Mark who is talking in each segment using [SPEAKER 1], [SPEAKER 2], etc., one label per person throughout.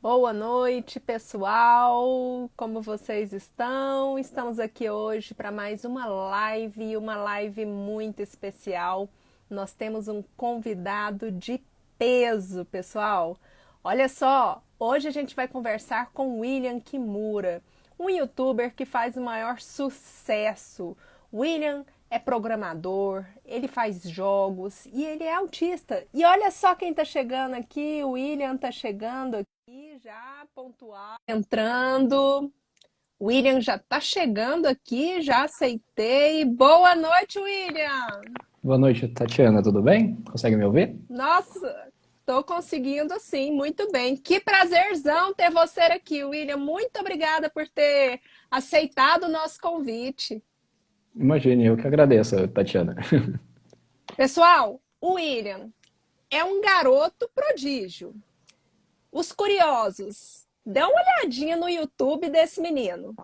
[SPEAKER 1] Boa noite, pessoal. Como vocês estão? Estamos aqui hoje para mais uma live muito especial. Nós temos um convidado de peso, pessoal. Olha só, hoje a gente vai conversar com William Kimura, um youtuber que faz o maior sucesso. William é programador, ele faz jogos e ele é autista. E olha só quem está chegando aqui, o William está chegando aqui já pontual, entrando. O William já está chegando aqui, já aceitei. Boa noite, William.
[SPEAKER 2] Boa noite, Tatiana, tudo bem? Consegue me ouvir?
[SPEAKER 1] Nossa, estou conseguindo sim, muito bem. Que prazerzão ter você aqui, William. Muito obrigada por ter aceitado o nosso convite.
[SPEAKER 2] Imagine, eu que agradeço, Tatiana.
[SPEAKER 1] Pessoal, o William é um garoto prodígio. Os curiosos, dê uma olhadinha no YouTube desse menino.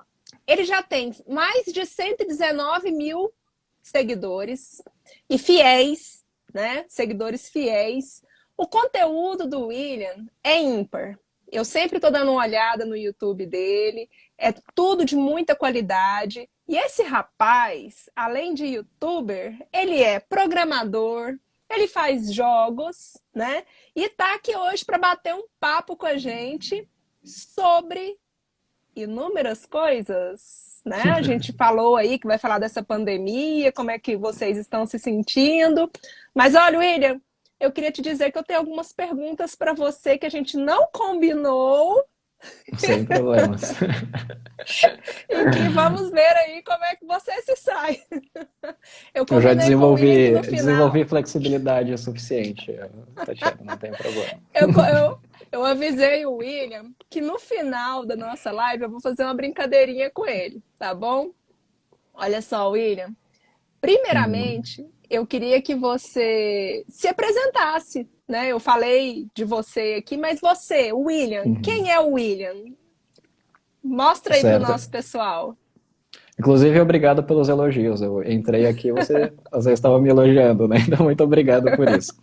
[SPEAKER 1] Ele já tem mais de 119 mil seguidores e fiéis, né? Seguidores fiéis. O conteúdo do William é ímpar. Eu sempre estou dando uma olhada no YouTube dele, é tudo de muita qualidade. E esse rapaz, além de youtuber, ele é programador, ele faz jogos, né? E está aqui hoje para bater um papo com a gente sobre inúmeras coisas, né? A gente falou aí que vai falar dessa pandemia, como é que vocês estão se sentindo. Mas olha, William, eu queria te dizer que eu tenho algumas perguntas para você que a gente não combinou
[SPEAKER 2] Sem problemas.
[SPEAKER 1] e que vamos ver aí como é que você se sai. Eu
[SPEAKER 2] Eu já
[SPEAKER 1] combinei com o William que no final
[SPEAKER 2] desenvolvi flexibilidade o suficiente, Tatiana, não tem problema.
[SPEAKER 1] eu, eu, eu avisei o William que no final da nossa live eu vou fazer uma brincadeirinha com ele, tá bom? Olha só, William.
[SPEAKER 2] Uhum.
[SPEAKER 1] Primeiramente, eu queria que você se apresentasse, né? Eu falei de você aqui, mas você, o William,
[SPEAKER 2] Uhum.
[SPEAKER 1] quem é o William? Mostra aí para o
[SPEAKER 2] Certo.
[SPEAKER 1] nosso pessoal.
[SPEAKER 2] Inclusive, obrigado pelos elogios. Eu entrei aqui, você às vezes estava me elogiando, né? Então, muito obrigado por isso.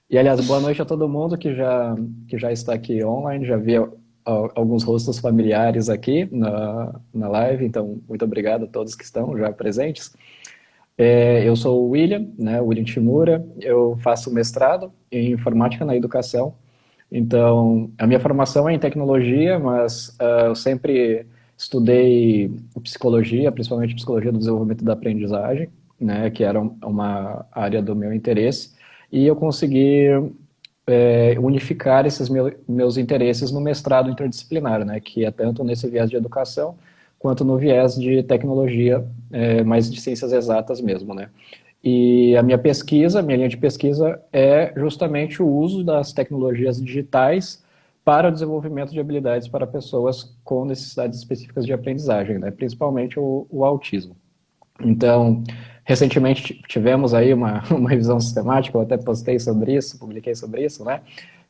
[SPEAKER 2] E, aliás, boa noite a todo mundo que já está aqui online. Já vi alguns rostos familiares aqui na live, então, muito obrigado a todos que estão já presentes. Eu sou o William, né, William Shimura, eu faço mestrado em informática na educação, então a minha formação é em tecnologia, mas eu sempre estudei psicologia, principalmente psicologia do desenvolvimento da aprendizagem, né, que era uma área do meu interesse, e eu consegui unificar esses meus interesses no mestrado interdisciplinar, né, que é tanto nesse viés de educação quanto no viés de tecnologia, mais de ciências exatas mesmo, né. E a minha linha de pesquisa é justamente o uso das tecnologias digitais para o desenvolvimento de habilidades para pessoas com necessidades específicas de aprendizagem, né, principalmente o autismo. Então, recentemente tivemos aí uma revisão sistemática, eu até postei sobre isso, publiquei sobre isso, né?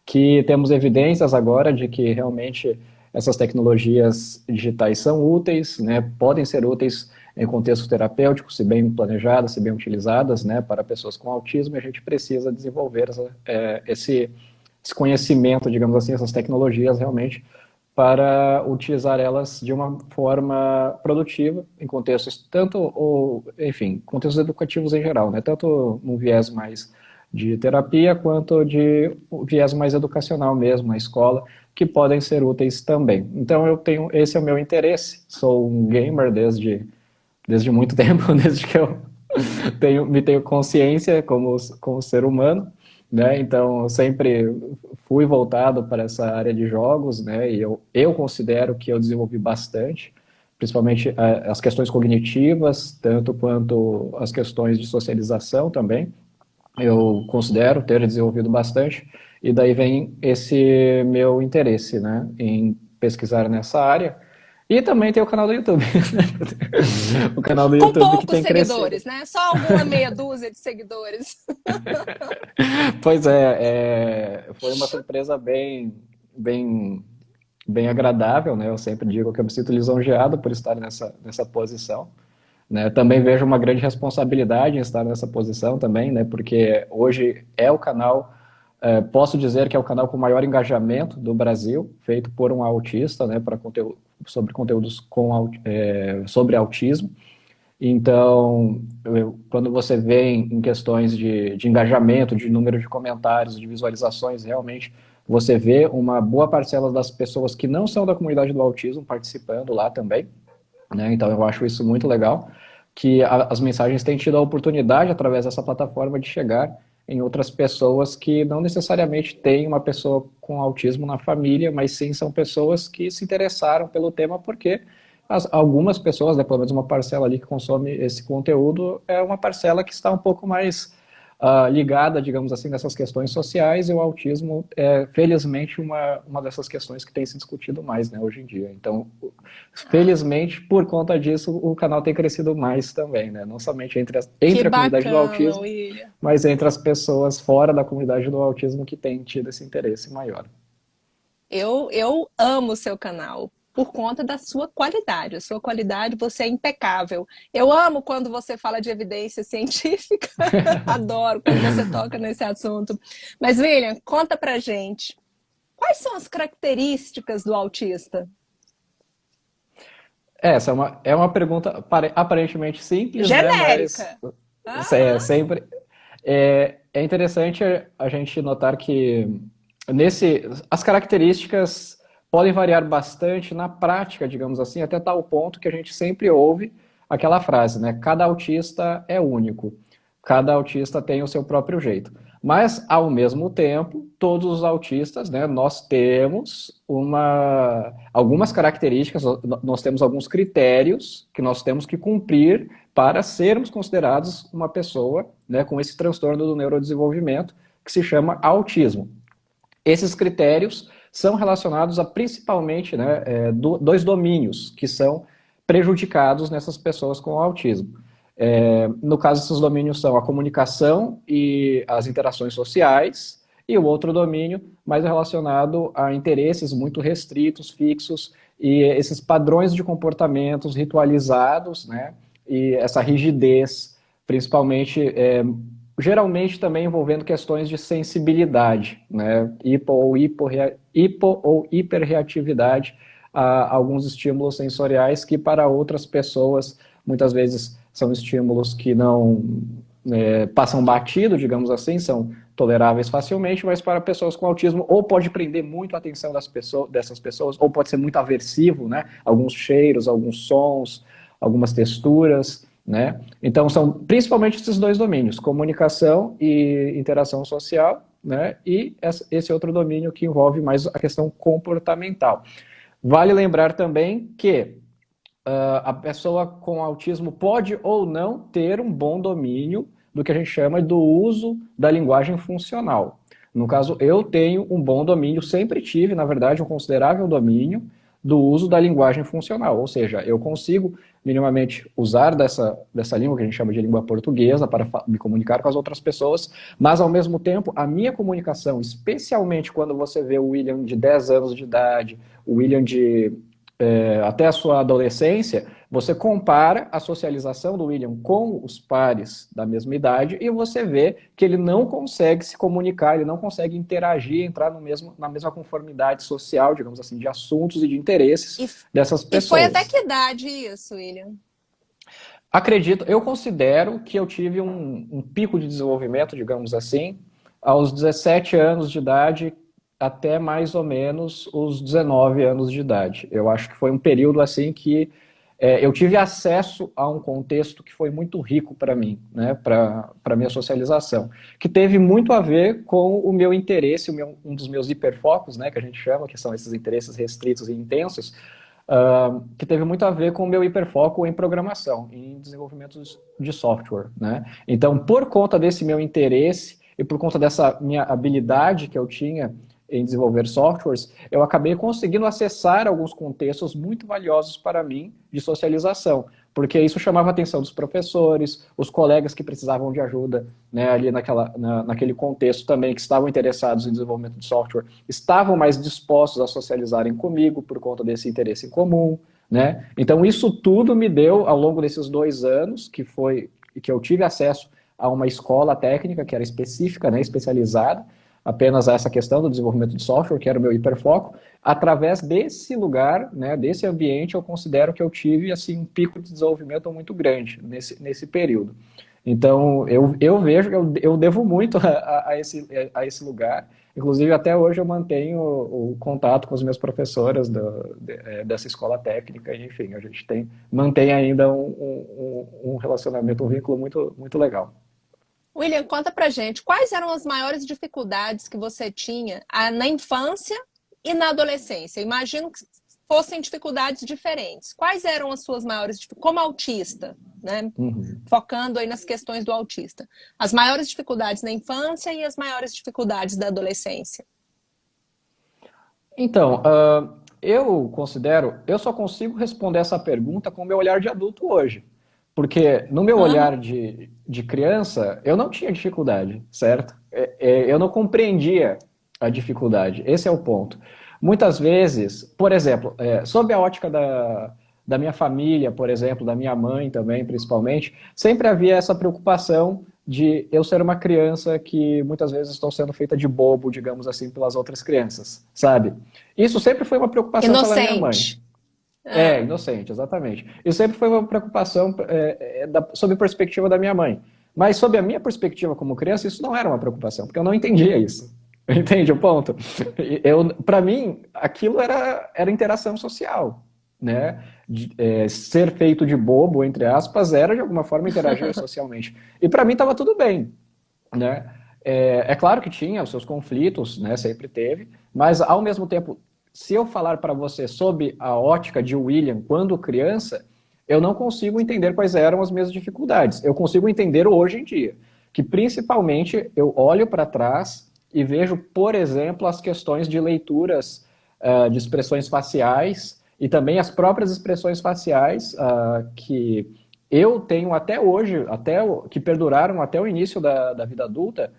[SPEAKER 2] Que temos evidências agora de que realmente essas tecnologias digitais são úteis, né? Podem ser úteis em contexto terapêutico, se bem planejadas, se bem utilizadas, né? Para pessoas com autismo, e a gente precisa desenvolver esse conhecimento, digamos assim, essas tecnologias realmente para utilizar elas de uma forma produtiva em contextos enfim, contextos educativos em geral, né? Tanto no viés mais de terapia quanto de um viés mais educacional mesmo na escola, que podem ser úteis também. Então esse é o meu interesse. Sou um gamer desde muito tempo, desde que eu me tenho consciência como ser humano, né? Então, eu sempre fui voltado para essa área de jogos, né? E eu considero que eu desenvolvi bastante, principalmente as questões cognitivas, tanto quanto as questões de socialização também. Eu considero ter desenvolvido bastante, e daí vem esse meu interesse, né, em pesquisar nessa área. E também tem o canal do YouTube. O canal do
[SPEAKER 1] Com
[SPEAKER 2] YouTube que
[SPEAKER 1] poucos
[SPEAKER 2] tem crescido.
[SPEAKER 1] seguidores, né? Só alguma meia dúzia de seguidores.
[SPEAKER 2] Pois foi uma surpresa bem agradável, né? Eu sempre digo que eu me sinto lisonjeado por estar nessa posição, né? Também vejo uma grande responsabilidade em estar nessa posição também, né? Porque hoje é o canal Posso dizer que é o canal com maior engajamento do Brasil, feito por um autista, né, sobre conteúdos sobre autismo. Então, quando você vê em questões de engajamento, de número de comentários, de visualizações, realmente você vê uma boa parcela das pessoas que não são da comunidade do autismo participando lá também, né? Então, eu acho isso muito legal, que as mensagens têm tido a oportunidade, através dessa plataforma, de chegar em outras pessoas que não necessariamente têm uma pessoa com autismo na família, mas sim são pessoas que se interessaram pelo tema porque algumas pessoas, né, pelo menos uma parcela ali que consome esse conteúdo, é uma parcela que está um pouco mais ligada, digamos assim, nessas questões sociais, e o autismo é, felizmente, uma dessas questões que tem se discutido mais, né, hoje em dia. Então, felizmente, por conta disso, o canal tem crescido mais também, né, não somente
[SPEAKER 1] Que
[SPEAKER 2] entre a comunidade do
[SPEAKER 1] bacana,
[SPEAKER 2] autismo,
[SPEAKER 1] William.
[SPEAKER 2] mas entre as pessoas fora da comunidade do autismo que têm tido esse interesse maior.
[SPEAKER 1] Eu amo o seu canal por conta da sua qualidade. A sua qualidade, você é impecável. Eu amo quando você fala de evidência científica. Adoro quando você toca nesse assunto. Mas, William, conta pra gente. Quais são as características do autista?
[SPEAKER 2] Essa é uma pergunta aparentemente simples, né? Mas
[SPEAKER 1] Genérica. Aham.
[SPEAKER 2] sempre é interessante a gente notar que as características podem variar bastante na prática, digamos assim, até tal ponto que a gente sempre ouve aquela frase, né? Cada autista é único, cada autista tem o seu próprio jeito. Mas, ao mesmo tempo, todos os autistas, né, nós temos algumas características, nós temos alguns critérios que nós temos que cumprir para sermos considerados uma pessoa, né, com esse transtorno do neurodesenvolvimento que se chama autismo. Esses critérios são relacionados a principalmente, né, dois domínios que são prejudicados nessas pessoas com autismo. No caso, esses domínios são a comunicação e as interações sociais, e o outro domínio mais relacionado a interesses muito restritos, fixos, e esses padrões de comportamentos ritualizados, né, e essa rigidez, principalmente, geralmente também envolvendo questões de sensibilidade, né, hipo ou hiperreatividade a alguns estímulos sensoriais que para outras pessoas muitas vezes são estímulos que não passam batido, digamos assim, são toleráveis facilmente, mas para pessoas com autismo ou pode prender muito a atenção dessas pessoas, ou pode ser muito aversivo, né? Alguns cheiros, alguns sons, algumas texturas, né? Então são principalmente esses dois domínios, comunicação e interação social, né? E esse outro domínio que envolve mais a questão comportamental. Vale lembrar também que a pessoa com autismo pode ou não ter um bom domínio do que a gente chama do uso da linguagem funcional. No caso, eu tenho um bom domínio, sempre tive, na verdade, um considerável domínio do uso da linguagem funcional, ou seja, eu consigo minimamente usar dessa língua que a gente chama de língua portuguesa para me comunicar com as outras pessoas, mas ao mesmo tempo a minha comunicação, especialmente quando você vê o William de 10 anos de idade, o William de até a sua adolescência, você compara a socialização do William com os pares da mesma idade e você vê que ele não consegue se comunicar, ele não consegue interagir, entrar na mesma conformidade social, digamos assim, de assuntos e de interesses dessas
[SPEAKER 1] E foi até
[SPEAKER 2] pessoas.
[SPEAKER 1] que idade isso, William?
[SPEAKER 2] Eu considero que eu tive um pico de desenvolvimento, digamos assim, aos 17 anos de idade, até mais ou menos os 19 anos de idade. Eu acho que foi um período assim que eu tive acesso a um contexto que foi muito rico para mim, né, para a minha socialização, que teve muito a ver com o meu interesse, um dos meus hiperfocos, né, que a gente chama, que são esses interesses restritos e intensos, que teve muito a ver com o meu hiperfoco em programação, em desenvolvimento de software, né? Então, por conta desse meu interesse e por conta dessa minha habilidade que eu tinha em desenvolver softwares, eu acabei conseguindo acessar alguns contextos muito valiosos para mim de socialização, porque isso chamava a atenção dos professores, os colegas que precisavam de ajuda, né, ali naquele contexto também, que estavam interessados em desenvolvimento de software, estavam mais dispostos a socializarem comigo por conta desse interesse em comum, né? Então isso tudo me deu, ao longo desses 2 anos, que eu tive acesso a uma escola técnica que era específica, né, especializada, apenas a essa questão do desenvolvimento de software, que era o meu hiperfoco. Através desse lugar, né, desse ambiente, eu considero que eu tive assim, um pico de desenvolvimento muito grande nesse período. Então, eu vejo que eu devo muito a esse lugar. Inclusive, até hoje eu mantenho o contato com as minhas professoras dessa escola técnica, e, enfim, a gente mantém ainda um relacionamento, um vínculo muito, muito legal.
[SPEAKER 1] William, conta pra gente, quais eram as maiores dificuldades que você tinha na infância e na adolescência? Imagino que fossem dificuldades diferentes. Quais eram as suas maiores dificuldades, como autista, né?
[SPEAKER 2] Uhum.
[SPEAKER 1] Focando aí nas questões do autista. As maiores dificuldades na infância e as maiores dificuldades da adolescência.
[SPEAKER 2] Então, eu só consigo responder essa pergunta com o meu olhar de adulto hoje. Porque no meu olhar de criança, eu não tinha dificuldade, certo? Eu não compreendia a dificuldade, esse é o ponto. Muitas vezes, por exemplo, sob a ótica da minha família, por exemplo, da minha mãe também, principalmente, sempre havia essa preocupação de eu ser uma criança que muitas vezes estou sendo feita de bobo, digamos assim, pelas outras crianças, sabe? Isso sempre foi uma preocupação pela minha mãe.
[SPEAKER 1] Inocente.
[SPEAKER 2] Inocente, exatamente. Isso sempre foi uma preocupação sob a perspectiva da minha mãe. Mas sob a minha perspectiva como criança, isso não era uma preocupação, porque eu não entendia isso. Entende o ponto? Para mim, aquilo era interação social, né? Ser feito de bobo, entre aspas, era de alguma forma interagir socialmente. E para mim estava tudo bem, né? É claro que tinha os seus conflitos, né? Sempre teve, mas ao mesmo tempo, se eu falar para você sob a ótica de William quando criança, eu não consigo entender quais eram as minhas dificuldades. Eu consigo entender hoje em dia, que principalmente eu olho para trás e vejo, por exemplo, as questões de leituras de expressões faciais e também as próprias expressões faciais que eu tenho até hoje, que perduraram até o início da vida adulta,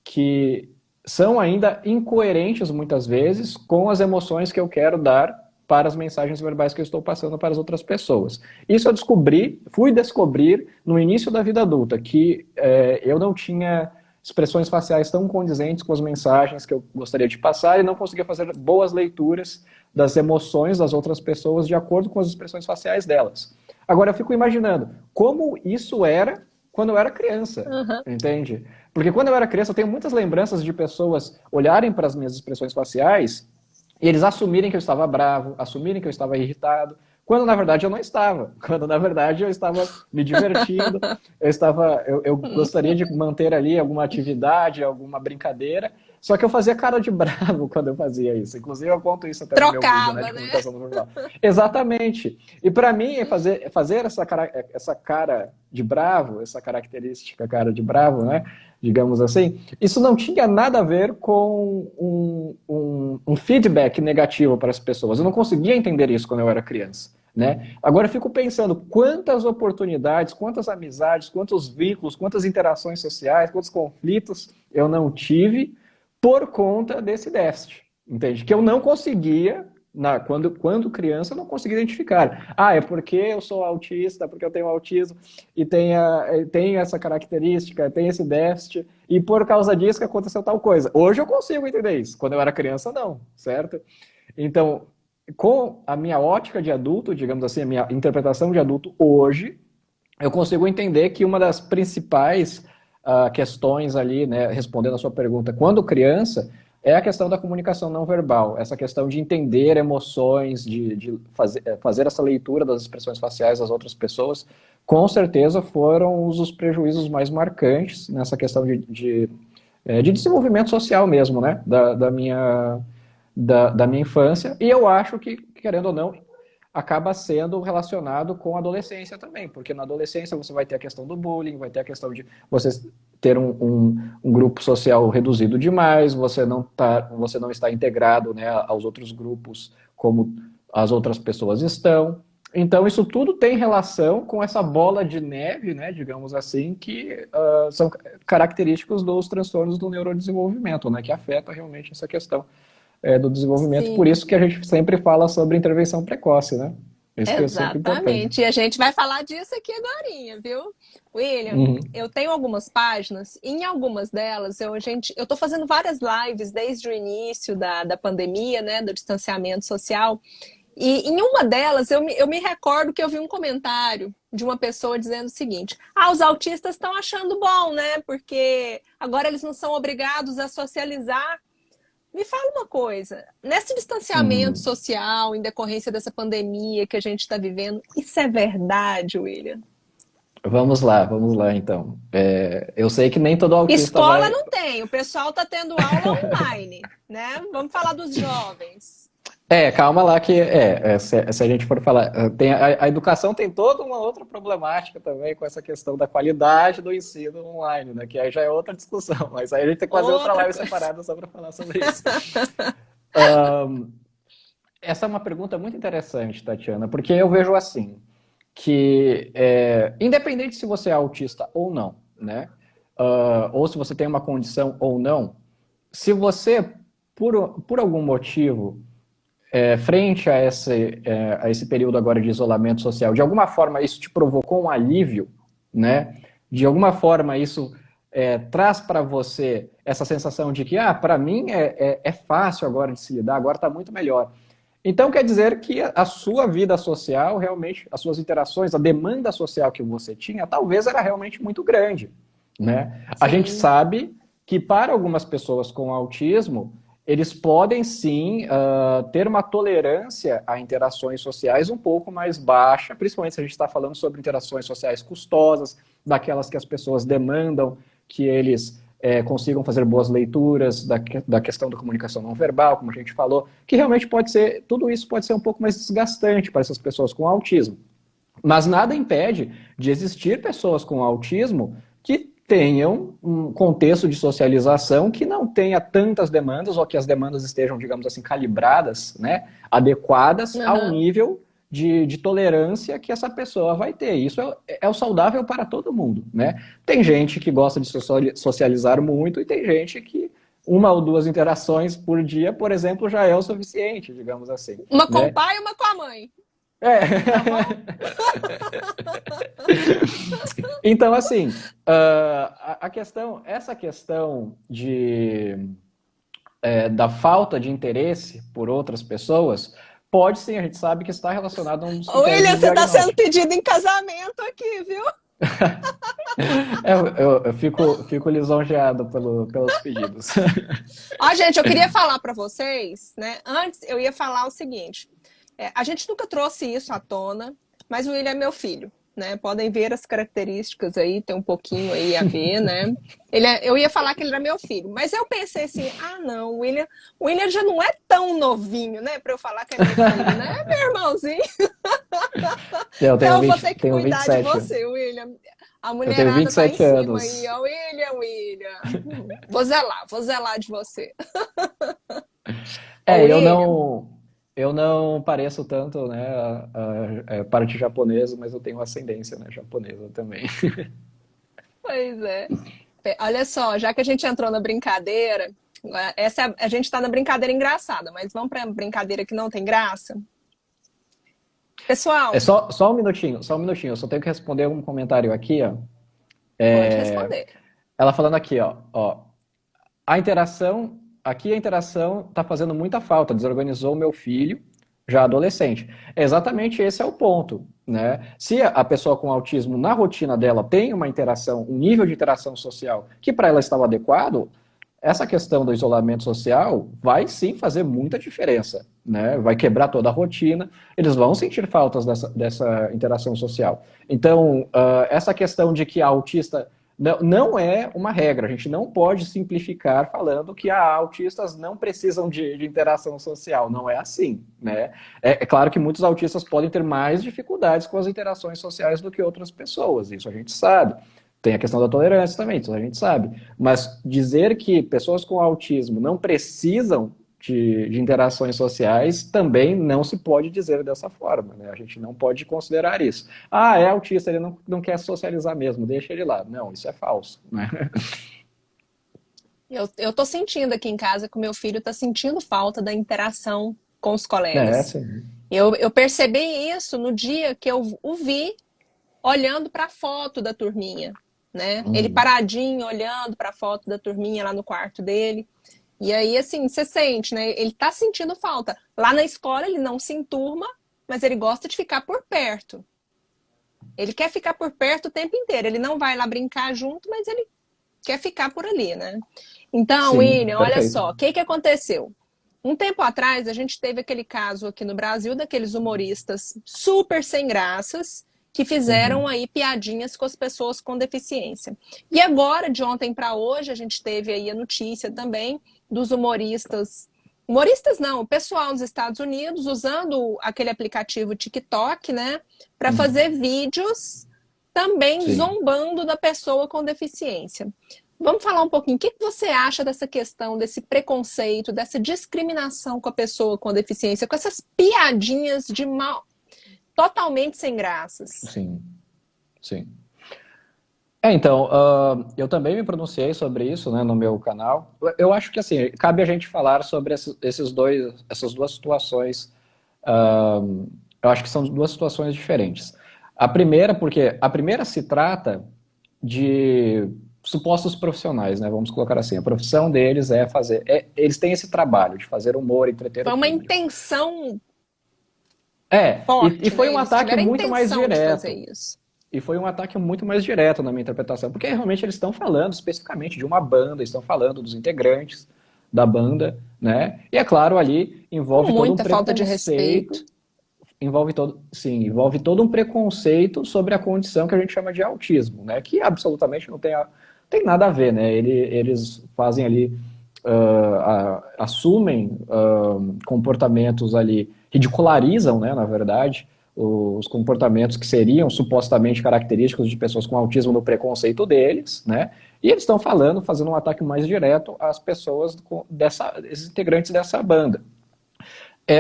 [SPEAKER 2] que são ainda incoerentes muitas vezes com as emoções que eu quero dar para as mensagens verbais que eu estou passando para as outras pessoas. Isso eu fui descobrir no início da vida adulta, que eu não tinha expressões faciais tão condizentes com as mensagens que eu gostaria de passar e não conseguia fazer boas leituras das emoções das outras pessoas de acordo com as expressões faciais delas. Agora eu fico imaginando como isso era quando eu era criança, entende? Porque quando eu era criança eu tenho muitas lembranças de pessoas olharem para as minhas expressões faciais e eles assumirem que eu estava bravo, assumirem que eu estava irritado, quando na verdade eu não estava. Quando na verdade eu estava me divertindo, eu gostaria de manter ali alguma atividade, alguma brincadeira, só que eu fazia cara de bravo quando eu fazia isso. Inclusive eu conto isso até no meu vídeo, né, de comunicação não verbal. Exatamente. E para mim, fazer essa cara de bravo, essa característica cara de bravo, né, digamos assim, isso não tinha nada a ver com um feedback negativo para as pessoas. Eu não conseguia entender isso quando eu era criança, né? Agora eu fico pensando quantas oportunidades, quantas amizades, quantos vínculos, quantas interações sociais, quantos conflitos eu não tive por conta desse déficit, entende? Que eu não conseguia, quando criança, eu não conseguia identificar. É porque eu sou autista, porque eu tenho autismo e tenho essa característica, tenho esse déficit, e por causa disso que aconteceu tal coisa. Hoje eu consigo entender isso, quando eu era criança não, certo? Então, com a minha ótica de adulto, digamos assim, a minha interpretação de adulto hoje, eu consigo entender que uma das principais questões ali, né, respondendo a sua pergunta, quando criança, é a questão da comunicação não verbal, essa questão de entender emoções, de fazer essa leitura das expressões faciais das outras pessoas, com certeza foram os prejuízos mais marcantes nessa questão de desenvolvimento social mesmo, né, da minha infância, e eu acho que, querendo ou não, acaba sendo relacionado com a adolescência também, porque na adolescência você vai ter a questão do bullying, vai ter a questão de você ter um grupo social reduzido demais, você não está integrado, né, aos outros grupos como as outras pessoas estão. Então isso tudo tem relação com essa bola de neve, né, digamos assim, que são característicos dos transtornos do neurodesenvolvimento, né, que afeta realmente essa questão do desenvolvimento.
[SPEAKER 1] Sim.
[SPEAKER 2] Por isso que a gente sempre fala sobre intervenção precoce, né? Isso que é sempre importante.
[SPEAKER 1] Exatamente. E a gente vai falar disso aqui agorinha, viu? William,
[SPEAKER 2] Uhum.
[SPEAKER 1] eu tenho algumas páginas, e em algumas delas eu tô fazendo várias lives desde o início da pandemia, né, do distanciamento social. E em uma delas eu me recordo que eu vi um comentário de uma pessoa dizendo o seguinte: ah, os autistas estão achando bom, né? Porque agora eles não são obrigados a socializar. Me fala uma coisa, nesse distanciamento
[SPEAKER 2] Uhum.
[SPEAKER 1] social, em decorrência dessa pandemia que a gente está vivendo, isso é verdade, William?
[SPEAKER 2] Vamos lá, então. Eu sei que nem todo autista
[SPEAKER 1] Escola
[SPEAKER 2] vai.
[SPEAKER 1] não tem, o pessoal está tendo aula online, né? Vamos falar dos jovens.
[SPEAKER 2] Calma lá que se a gente for falar, a educação tem toda uma outra problemática também com essa questão da qualidade do ensino online, né? Que aí já é outra discussão, mas aí a gente tem que fazer outra
[SPEAKER 1] Outra
[SPEAKER 2] live
[SPEAKER 1] coisa.
[SPEAKER 2] separada só para falar sobre isso. Essa é uma pergunta muito interessante, Tatiana, porque eu vejo assim, que independente se você é autista ou não, né? Ou se você tem uma condição ou não, se você, por algum motivo, frente a esse período agora de isolamento social, de alguma forma isso te provocou um alívio, né? De alguma forma isso traz para você essa sensação de que, para mim é fácil agora de se lidar, agora está muito melhor. Então quer dizer que a sua vida social, realmente, as suas interações, a demanda social que você tinha, talvez era realmente muito grande, né? A gente
[SPEAKER 1] Sim,
[SPEAKER 2] sabe que para algumas pessoas com autismo, eles podem sim ter uma tolerância a interações sociais um pouco mais baixa, principalmente se a gente está falando sobre interações sociais custosas, daquelas que as pessoas demandam que eles consigam fazer boas leituras da questão da comunicação não verbal, como a gente falou, que realmente pode ser, tudo isso pode ser um pouco mais desgastante para essas pessoas com autismo. Mas nada impede de existir pessoas com autismo que tenham um contexto de socialização que não tenha tantas demandas, ou que as demandas estejam, digamos assim, calibradas, né, adequadas ao
[SPEAKER 1] uhum.
[SPEAKER 2] nível de tolerância que essa pessoa vai ter. Isso é o saudável para todo mundo, né? Tem gente que gosta de socializar muito e tem gente que uma ou duas interações por dia, por exemplo, já é o suficiente, digamos assim,
[SPEAKER 1] Uma com o
[SPEAKER 2] né?
[SPEAKER 1] pai e uma com a mãe, tá bom?
[SPEAKER 2] É. Então, assim, essa questão da falta de interesse por outras pessoas, pode sim, a gente sabe que está relacionado a um dos
[SPEAKER 1] Ô,
[SPEAKER 2] critérios
[SPEAKER 1] William,
[SPEAKER 2] de
[SPEAKER 1] você está sendo
[SPEAKER 2] diagnóstico.
[SPEAKER 1] pedido em casamento aqui, viu?
[SPEAKER 2] Fico lisonjeado pelos pedidos.
[SPEAKER 1] Ó, gente, eu queria falar para vocês, né? Antes eu ia falar o seguinte: a gente nunca trouxe isso à tona, mas o William é meu filho, né? Podem ver as características aí, tem um pouquinho aí a ver, né? Eu ia falar que ele era meu filho, mas eu pensei assim: ah, não, o William já não é tão novinho, né? Para eu falar que é meu filho, né? É meu irmãozinho.
[SPEAKER 2] Eu tenho
[SPEAKER 1] Então eu vou
[SPEAKER 2] 20,
[SPEAKER 1] ter que
[SPEAKER 2] tenho vinte e
[SPEAKER 1] cuidar de
[SPEAKER 2] sete
[SPEAKER 1] você, William. A
[SPEAKER 2] eu tenho
[SPEAKER 1] mulherada tá em
[SPEAKER 2] 27
[SPEAKER 1] cima aí,
[SPEAKER 2] anos.
[SPEAKER 1] ó. William. Vou zelar de você. Ô,
[SPEAKER 2] É, eu
[SPEAKER 1] William,
[SPEAKER 2] não, eu não pareço tanto, né, a parte japonesa, mas eu tenho ascendência, né, japonesa também.
[SPEAKER 1] pois é. Olha só, já que a gente entrou na brincadeira, a gente tá na brincadeira engraçada, mas vamos pra brincadeira que não tem graça?
[SPEAKER 2] É
[SPEAKER 1] Pessoal,
[SPEAKER 2] só um minutinho, só um minutinho. Eu só tenho que responder um comentário aqui, ó.
[SPEAKER 1] pode responder.
[SPEAKER 2] Ela falando aqui, ó, aqui a interação está fazendo muita falta, desorganizou o meu filho, já adolescente. Exatamente esse é o ponto, né? Se a pessoa com autismo na rotina dela tem uma interação, um nível de interação social que para ela estava adequado, essa questão do isolamento social vai sim fazer muita diferença, né? Vai quebrar toda a rotina, eles vão sentir faltas dessa interação social. Então, essa questão de que a autista não é uma regra, a gente não pode simplificar falando que autistas não precisam de interação social, não é assim, né? É claro que muitos autistas podem ter mais dificuldades com as interações sociais do que outras pessoas, isso a gente sabe. Tem a questão da tolerância também, isso a gente sabe. Mas dizer que pessoas com autismo não precisam de interações sociais também não se pode dizer dessa forma, né? A gente não pode considerar isso. Ah, é autista, ele não quer socializar mesmo, deixa ele lá. Não, isso é falso, né?
[SPEAKER 1] Eu tô sentindo aqui em casa que o meu filho tá sentindo falta da interação com os
[SPEAKER 2] É,
[SPEAKER 1] colegas.
[SPEAKER 2] sim.
[SPEAKER 1] Eu percebi isso no dia que eu o vi olhando para a foto da turminha, né? Ele
[SPEAKER 2] Uhum.
[SPEAKER 1] paradinho, olhando para a foto da turminha lá no quarto dele. E aí, assim, você sente, né? Ele tá sentindo falta. Lá na escola ele não se enturma, mas ele gosta de ficar por perto. Ele quer ficar por perto o tempo inteiro. Ele não vai lá brincar junto, mas ele quer ficar por ali, né? Então,
[SPEAKER 2] Sim,
[SPEAKER 1] William, olha
[SPEAKER 2] perfeito.
[SPEAKER 1] só, o que que aconteceu? Um tempo atrás, a gente teve aquele caso aqui no Brasil daqueles humoristas super sem graças que fizeram
[SPEAKER 2] Uhum.
[SPEAKER 1] aí piadinhas com as pessoas com deficiência. E agora, de ontem para hoje, a gente teve aí a notícia também dos humoristas não, o pessoal nos Estados Unidos usando aquele aplicativo TikTok, né, para fazer
[SPEAKER 2] Uhum.
[SPEAKER 1] vídeos também
[SPEAKER 2] Sim.
[SPEAKER 1] zombando da pessoa com deficiência. Vamos falar um pouquinho. O que você acha dessa questão, desse preconceito, dessa discriminação com a pessoa com deficiência, com essas piadinhas de mal, totalmente sem graças?
[SPEAKER 2] Sim. Sim. Então, eu também me pronunciei sobre isso, né, no meu canal. Eu acho que, assim, cabe a gente falar sobre essas duas situações. ah, eu acho que são duas situações diferentes. A primeira, porque a primeira se trata de supostos profissionais, né, vamos colocar assim. A profissão deles é fazer... eles têm esse trabalho de fazer humor, entreter o
[SPEAKER 1] Foi uma
[SPEAKER 2] público.
[SPEAKER 1] intenção
[SPEAKER 2] E
[SPEAKER 1] forte,
[SPEAKER 2] foi
[SPEAKER 1] né?
[SPEAKER 2] um
[SPEAKER 1] Eles
[SPEAKER 2] ataque
[SPEAKER 1] tiveram a
[SPEAKER 2] muito mais
[SPEAKER 1] intenção de fazer
[SPEAKER 2] direto.
[SPEAKER 1] isso.
[SPEAKER 2] E foi um ataque muito mais direto na minha interpretação, porque realmente eles estão falando especificamente de uma banda, estão falando dos integrantes da banda, né? E é claro, ali
[SPEAKER 1] Com
[SPEAKER 2] envolve todo um
[SPEAKER 1] muita falta de respeito.
[SPEAKER 2] preconceito, envolve todo um preconceito sobre a condição que a gente chama de autismo, né? Que absolutamente não tem, tem nada a ver, né? Eles fazem ali, assumem comportamentos ali, ridicularizam, né, na verdade, os comportamentos que seriam supostamente característicos de pessoas com autismo no preconceito deles, né? E eles estão falando, fazendo um ataque mais direto às pessoas esses integrantes dessa banda.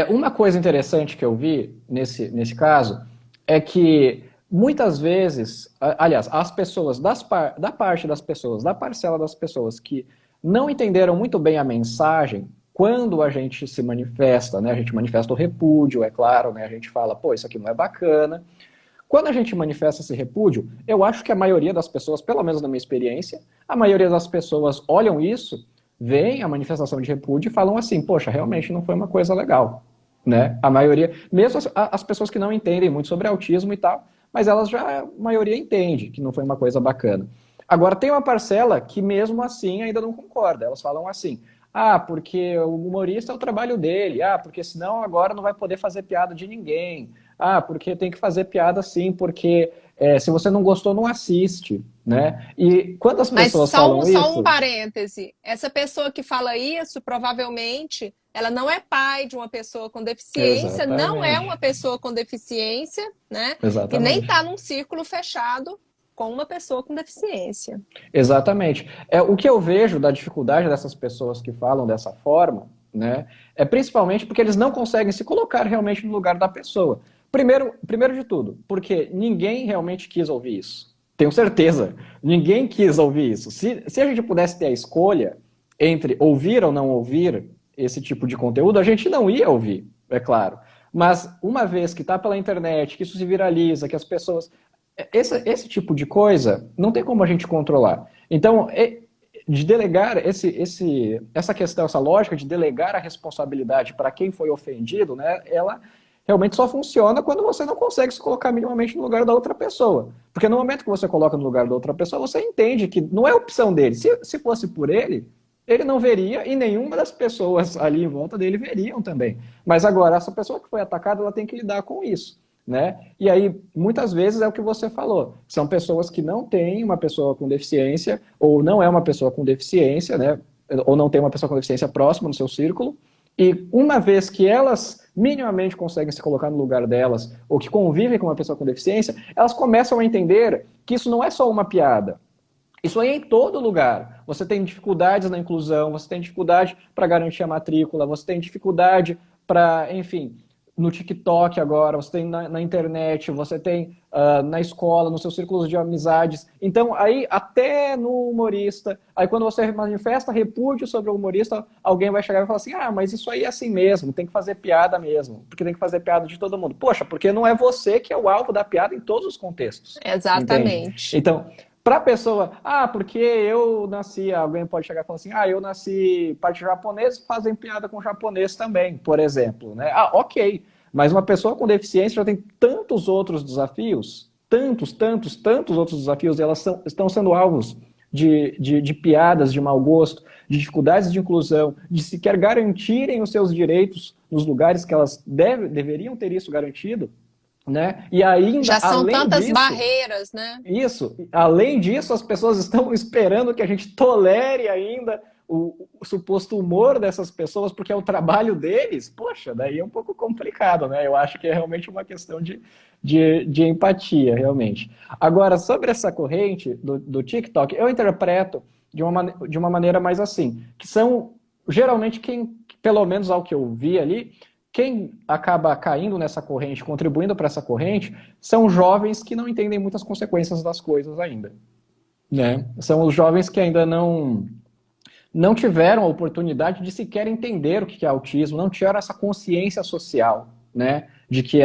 [SPEAKER 2] Uma coisa interessante que eu vi nesse caso é que muitas vezes, aliás, as pessoas, da parte das pessoas, da parcela das pessoas que não entenderam muito bem a mensagem, quando a gente se manifesta, né, a gente manifesta o repúdio, é claro, né, a gente fala, pô, isso aqui não é bacana. Quando a gente manifesta esse repúdio, eu acho que a maioria das pessoas, pelo menos na minha experiência, a maioria das pessoas olham isso, veem a manifestação de repúdio e falam assim, poxa, realmente não foi uma coisa legal, né? A maioria, mesmo as pessoas que não entendem muito sobre autismo e tal, mas elas já, a maioria entende que não foi uma coisa bacana. Agora, tem uma parcela que mesmo assim ainda não concorda. Elas falam assim, ah, porque o humorista é o trabalho dele, ah, porque senão agora não vai poder fazer piada de ninguém, ah, porque tem que fazer piada sim, porque se você não gostou, não assiste, né? E quando as
[SPEAKER 1] Mas
[SPEAKER 2] pessoas falam
[SPEAKER 1] só um
[SPEAKER 2] isso,
[SPEAKER 1] parêntese. Essa pessoa que fala isso, provavelmente, ela não é pai de uma pessoa com deficiência, não é uma
[SPEAKER 2] exatamente,
[SPEAKER 1] pessoa com deficiência, né? E nem
[SPEAKER 2] exatamente.
[SPEAKER 1] está num círculo fechado com uma pessoa com deficiência.
[SPEAKER 2] Exatamente. O que eu vejo da dificuldade dessas pessoas que falam dessa forma, né, é principalmente porque eles não conseguem se colocar realmente no lugar da pessoa. Primeiro de tudo, porque ninguém realmente quis ouvir isso. Tenho certeza, ninguém quis ouvir isso. Se a gente pudesse ter a escolha entre ouvir ou não ouvir esse tipo de conteúdo, a gente não ia ouvir, é claro. Mas uma vez que está pela internet, que isso se viraliza, que as pessoas esse tipo de coisa não tem como a gente controlar. Então, de delegar essa questão, essa lógica de delegar a responsabilidade para quem foi ofendido, né, ela realmente só funciona quando você não consegue se colocar minimamente no lugar da outra pessoa. Porque no momento que você coloca no lugar da outra pessoa, você entende que não é opção dele. Se fosse por ele não veria e nenhuma das pessoas ali em volta dele veriam também. Mas agora, essa pessoa que foi atacada, ela tem que lidar com isso. Né? E aí, muitas vezes é o que você falou, são pessoas que não têm uma pessoa com deficiência, ou não é uma pessoa com deficiência, né? Ou não tem uma pessoa com deficiência próxima no seu círculo, e uma vez que elas minimamente conseguem se colocar no lugar delas, ou que convivem com uma pessoa com deficiência, elas começam a entender que isso não é só uma piada. Isso aí é em todo lugar. Você tem dificuldades na inclusão, você tem dificuldade para garantir a matrícula, você tem dificuldade para, enfim, no TikTok agora, você tem na internet, você tem na escola, nos seus círculos de amizades. Então, aí, até no humorista, aí quando você manifesta repúdio sobre o humorista, alguém vai chegar e falar assim, mas isso aí é assim mesmo, tem que fazer piada mesmo, porque tem que fazer piada de todo mundo. Poxa, porque não é você que é o alvo da piada em todos os contextos. Entende?
[SPEAKER 1] Exatamente.
[SPEAKER 2] Então, para a pessoa, porque eu nasci, alguém pode chegar e falar assim, eu nasci parte japonesa, fazem piada com japonês também, por exemplo, né? Ok, mas uma pessoa com deficiência já tem tantos outros desafios, tantos outros desafios, e elas estão sendo alvos de piadas de mau gosto, de dificuldades de inclusão, de sequer garantirem os seus direitos nos lugares que elas deveriam ter isso garantido, né? E ainda,
[SPEAKER 1] Já são
[SPEAKER 2] além
[SPEAKER 1] tantas
[SPEAKER 2] disso,
[SPEAKER 1] barreiras, né?
[SPEAKER 2] isso, além disso, as pessoas estão esperando que a gente tolere ainda o suposto humor dessas pessoas, porque é o trabalho deles. Poxa, daí é um pouco complicado, né? Eu acho que é realmente uma questão de empatia, realmente. Agora, sobre essa corrente do TikTok, eu interpreto de uma maneira mais assim, que são geralmente quem, pelo menos ao que eu vi ali, quem acaba caindo nessa corrente, contribuindo para essa corrente, são jovens que não entendem muitas consequências das coisas ainda, né? São os jovens que ainda não tiveram a oportunidade de sequer entender o que é autismo, não tiveram essa consciência social, né? De que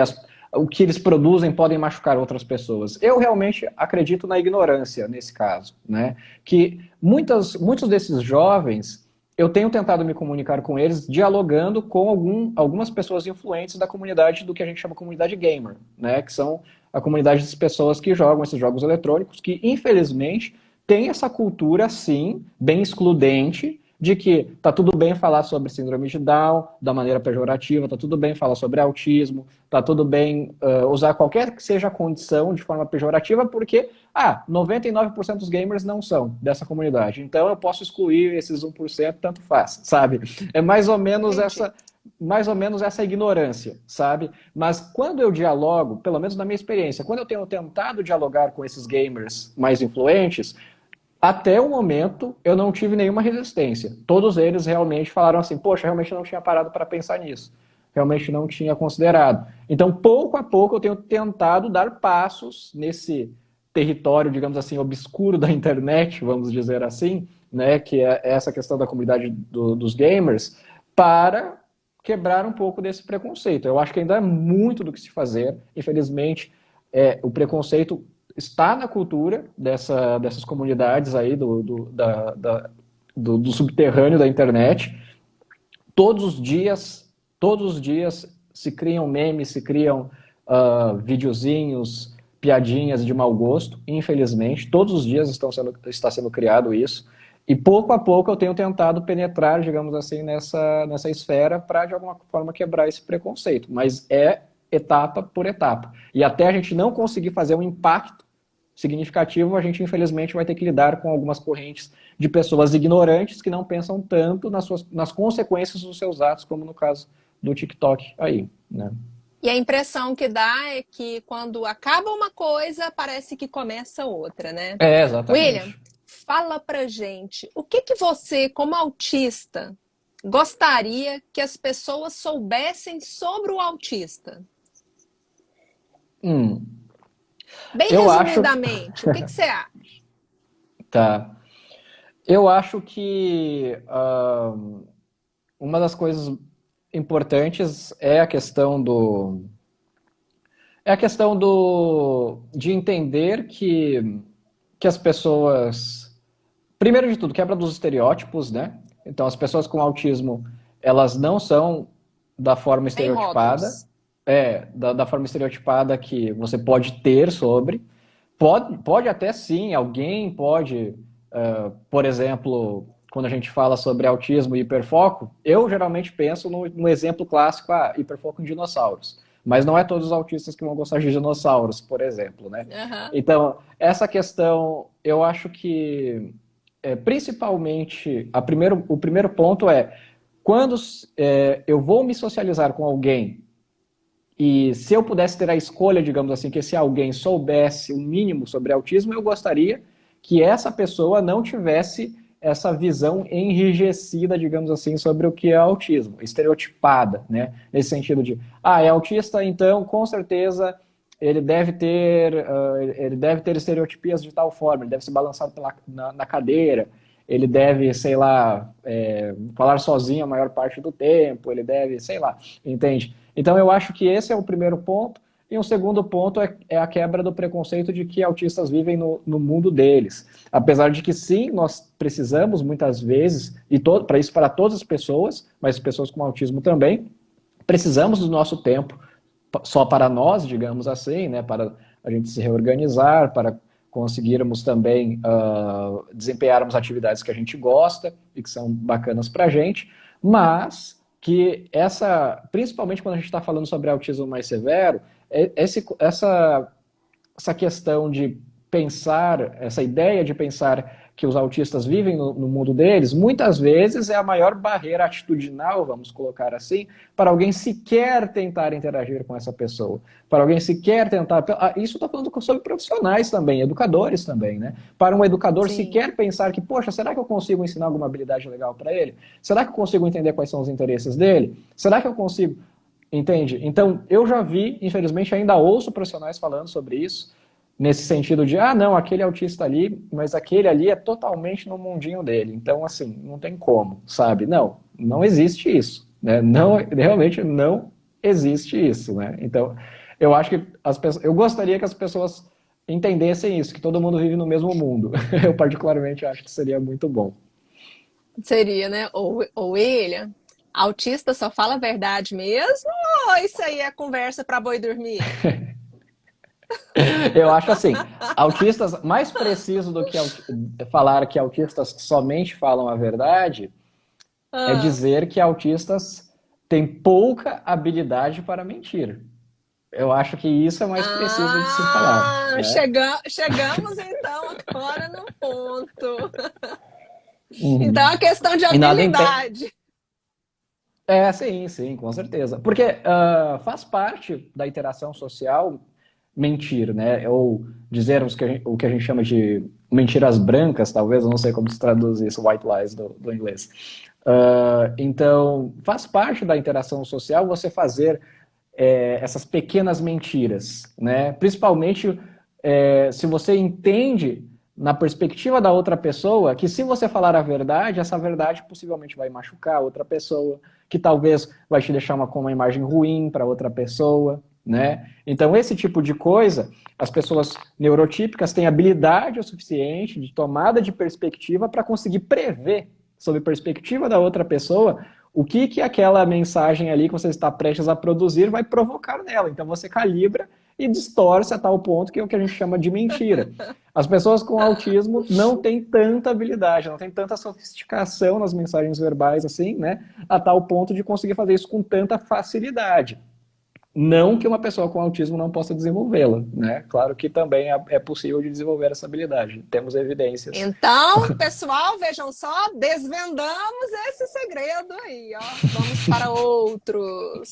[SPEAKER 2] o que eles produzem podem machucar outras pessoas. Eu realmente acredito na ignorância nesse caso, né? Que muitos desses jovens, eu tenho tentado me comunicar com eles dialogando com algumas pessoas influentes da comunidade do que a gente chama de comunidade gamer, né? Que são a comunidade das pessoas que jogam esses jogos eletrônicos, que infelizmente tem essa cultura, sim, bem excludente, de que tá tudo bem falar sobre síndrome de Down da maneira pejorativa, tá tudo bem falar sobre autismo, tá tudo bem usar qualquer que seja a condição de forma pejorativa, porque 99% dos gamers não são dessa comunidade. Então eu posso excluir esses 1%, tanto faz, sabe? É mais ou menos essa ignorância, sabe? Mas quando eu dialogo, pelo menos na minha experiência, quando eu tenho tentado dialogar com esses gamers mais influentes, até o momento, eu não tive nenhuma resistência. Todos eles realmente falaram assim, poxa, realmente não tinha parado para pensar nisso. Realmente não tinha considerado. Então, pouco a pouco, eu tenho tentado dar passos nesse território, digamos assim, obscuro da internet, vamos dizer assim, né, que é essa questão da comunidade dos gamers, para quebrar um pouco desse preconceito. Eu acho que ainda é muito do que se fazer. Infelizmente, o preconceito está na cultura dessas comunidades aí do subterrâneo da internet. Todos os dias se criam memes, se criam videozinhos, piadinhas de mau gosto, infelizmente. Todos os dias está sendo criado isso. E pouco a pouco eu tenho tentado penetrar, digamos assim, nessa esfera para, de alguma forma, quebrar esse preconceito. Mas é etapa por etapa. E até a gente não conseguir fazer um impacto significativo, a gente infelizmente vai ter que lidar com algumas correntes de pessoas ignorantes que não pensam tanto nas consequências dos seus atos, como no caso do TikTok aí, né?
[SPEAKER 1] E a impressão que dá é que quando acaba uma coisa, parece que começa outra, né?
[SPEAKER 2] Exatamente.
[SPEAKER 1] William, fala pra gente, o que você, como autista, gostaria que as pessoas soubessem sobre o autista? Bem resumidamente, o que você acha?
[SPEAKER 2] Tá. Eu acho que uma das coisas importantes é a questão de entender que as pessoas, primeiro de tudo, quebra dos estereótipos, né? Então, as pessoas com autismo, elas não são da forma estereotipada. Da forma estereotipada que você pode ter sobre. Pode até sim, alguém pode, por exemplo, quando a gente fala sobre autismo e hiperfoco, eu geralmente penso no exemplo clássico, hiperfoco em dinossauros. Mas não é todos os autistas que vão gostar de dinossauros, por exemplo, né?
[SPEAKER 1] Uhum.
[SPEAKER 2] Então, essa questão, eu acho que, principalmente, o primeiro ponto é, quando eu vou me socializar com alguém, e se eu pudesse ter a escolha, digamos assim, que esse alguém soubesse o mínimo sobre autismo, eu gostaria que essa pessoa não tivesse essa visão enrijecida, digamos assim, sobre o que é autismo, estereotipada, né? Nesse sentido de, é autista, então, com certeza, ele deve ter estereotipias de tal forma, ele deve ser balançado na cadeira, ele deve, sei lá, falar sozinho a maior parte do tempo, ele deve, sei lá, entende? Então eu acho que esse é o primeiro ponto, e um segundo ponto é a quebra do preconceito de que autistas vivem no mundo deles. Apesar de que sim, nós precisamos muitas vezes, e para isso para todas as pessoas, mas pessoas com autismo também, precisamos do nosso tempo só para nós, digamos assim, né, para a gente se reorganizar, para conseguirmos também desempenharmos atividades que a gente gosta e que são bacanas para a gente, mas que principalmente quando a gente está falando sobre autismo mais severo, essa questão de pensar, essa ideia de pensar que os autistas vivem no mundo deles, muitas vezes é a maior barreira atitudinal, vamos colocar assim, para alguém sequer tentar interagir com essa pessoa, para alguém sequer tentar... Isso estou falando sobre profissionais também, educadores também, né? Para um educador sequer pensar que, poxa, será que eu consigo ensinar alguma habilidade legal para ele? Será que eu consigo entender quais são os interesses dele? Será que eu consigo... Entende? Então, eu já vi, infelizmente ainda ouço profissionais falando sobre isso, nesse sentido de, não, aquele autista ali, mas aquele ali é totalmente no mundinho dele. Então, assim, não tem como, sabe? Não existe isso, né? Não, realmente não existe isso, né? Então, eu acho que eu gostaria que as pessoas entendessem isso, que todo mundo vive no mesmo mundo. Eu particularmente acho que seria muito bom.
[SPEAKER 1] Seria, né? Ou William, autista só fala a verdade mesmo? Ou isso aí é conversa para boi dormir?
[SPEAKER 2] Eu acho assim, autistas, mais preciso do que falar que autistas somente falam a verdade, é dizer que autistas têm pouca habilidade para mentir. Eu acho que isso é mais preciso de se falar, né?
[SPEAKER 1] Chegamos então agora no ponto.
[SPEAKER 2] Uhum.
[SPEAKER 1] Então é questão de
[SPEAKER 2] E nada
[SPEAKER 1] habilidade.
[SPEAKER 2] sim, com certeza. Porque faz parte da interação social mentir, né? Ou dizer o que a gente chama de mentiras brancas, talvez, eu não sei como se traduz isso, white lies do inglês. Então, faz parte da interação social você fazer essas pequenas mentiras, né? Principalmente se você entende na perspectiva da outra pessoa que se você falar a verdade, essa verdade possivelmente vai machucar a outra pessoa, que talvez vai te deixar com uma imagem ruim para outra pessoa, né? Então, esse tipo de coisa, as pessoas neurotípicas têm habilidade o suficiente de tomada de perspectiva para conseguir prever, sob perspectiva da outra pessoa, o que aquela mensagem ali que você está prestes a produzir vai provocar nela. Então, você calibra e distorce a tal ponto que é o que a gente chama de mentira. As pessoas com autismo não têm tanta habilidade, não têm tanta sofisticação nas mensagens verbais, assim, né? A tal ponto de conseguir fazer isso com tanta facilidade. Não que uma pessoa com autismo não possa desenvolvê-la, né? Claro que também é possível de desenvolver essa habilidade. Temos evidências.
[SPEAKER 1] Então, pessoal, vejam só, desvendamos esse segredo aí, ó. Vamos para outros.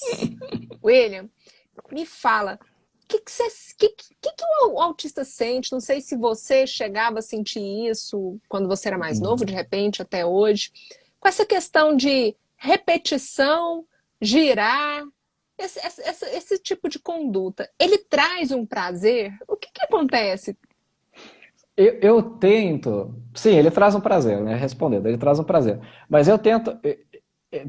[SPEAKER 1] William, me fala, o que o autista sente? Não sei se você chegava a sentir isso quando você era mais novo, de repente, até hoje. Com essa questão de repetição, girar, esse tipo de conduta, ele traz um prazer? O que acontece?
[SPEAKER 2] Eu tento... Sim, ele traz um prazer, né? Respondendo, ele traz um prazer. Mas eu tento...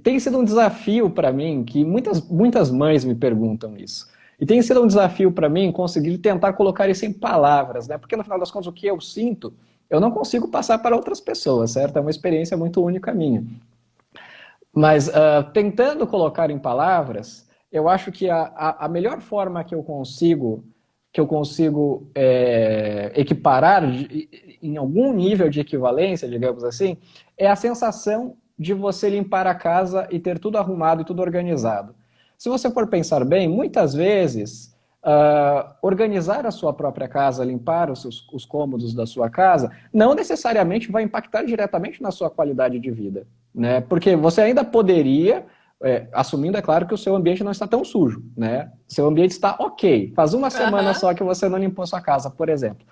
[SPEAKER 2] Tem sido um desafio para mim, que muitas mães me perguntam isso. E tem sido um desafio para mim conseguir tentar colocar isso em palavras, né? Porque no final das contas o que eu sinto, eu não consigo passar para outras pessoas, certo? É uma experiência muito única minha. Mas tentando colocar em palavras, eu acho que a melhor forma que eu consigo equiparar em algum nível de equivalência, digamos assim, é a sensação de você limpar a casa e ter tudo arrumado e tudo organizado. Se você for pensar bem, muitas vezes, organizar a sua própria casa, limpar os cômodos da sua casa, não necessariamente vai impactar diretamente na sua qualidade de vida, né? Porque você ainda poderia, assumindo, é claro, que o seu ambiente não está tão sujo, né? Seu ambiente está ok. Faz uma semana só que você não limpou sua casa, por exemplo.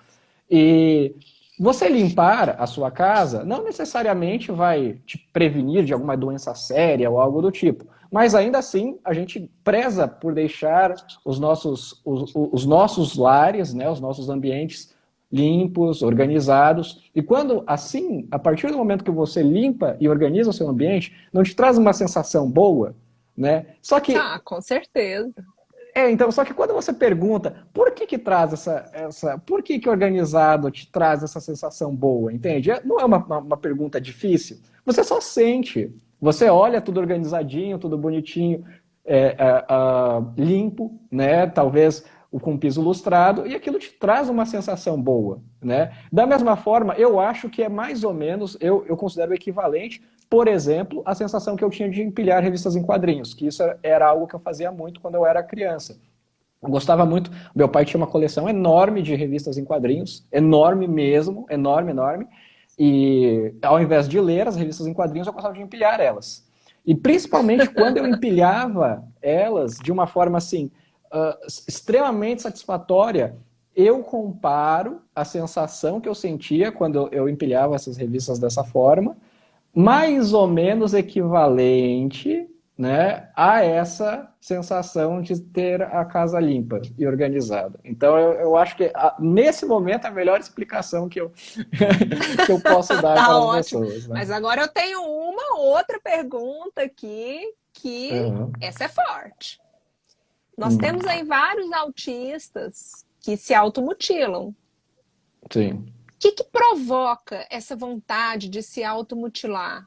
[SPEAKER 2] E Você limpar a sua casa não necessariamente vai te prevenir de alguma doença séria ou algo do tipo, mas ainda assim a gente preza por deixar os nossos lares, né, os nossos ambientes limpos, organizados. E quando assim, a partir do momento que você limpa e organiza o seu ambiente, não te traz uma sensação boa, né? Só que
[SPEAKER 1] Ah, com certeza.
[SPEAKER 2] então, só que quando você pergunta por que que traz por que que organizado te traz essa sensação boa, entende? Não é uma pergunta difícil. Você só sente. Você olha tudo organizadinho, tudo bonitinho, limpo, né? Talvez com piso lustrado, e aquilo te traz uma sensação boa, né? Da mesma forma, eu acho que é mais ou menos, eu considero equivalente, por exemplo, a sensação que eu tinha de empilhar revistas em quadrinhos, que isso era algo que eu fazia muito quando eu era criança. Eu gostava muito, meu pai tinha uma coleção enorme de revistas em quadrinhos, enorme mesmo, enorme, enorme, e ao invés de ler as revistas em quadrinhos, eu gostava de empilhar elas. E principalmente quando eu empilhava elas de uma forma assim, extremamente satisfatória, eu comparo a sensação que eu sentia quando eu empilhava essas revistas dessa forma, mais ou menos equivalente, né, a essa sensação de ter a casa limpa e organizada. Então, eu acho que nesse momento é a melhor explicação que eu, que eu posso dar
[SPEAKER 1] Tá
[SPEAKER 2] para as
[SPEAKER 1] ótimo.
[SPEAKER 2] pessoas. Né?
[SPEAKER 1] Mas agora eu tenho uma outra pergunta aqui, que
[SPEAKER 2] Uhum.
[SPEAKER 1] essa é forte. Nós
[SPEAKER 2] Hum,
[SPEAKER 1] temos aí vários autistas que se automutilam.
[SPEAKER 2] sim.
[SPEAKER 1] O que que provoca essa vontade de se automutilar?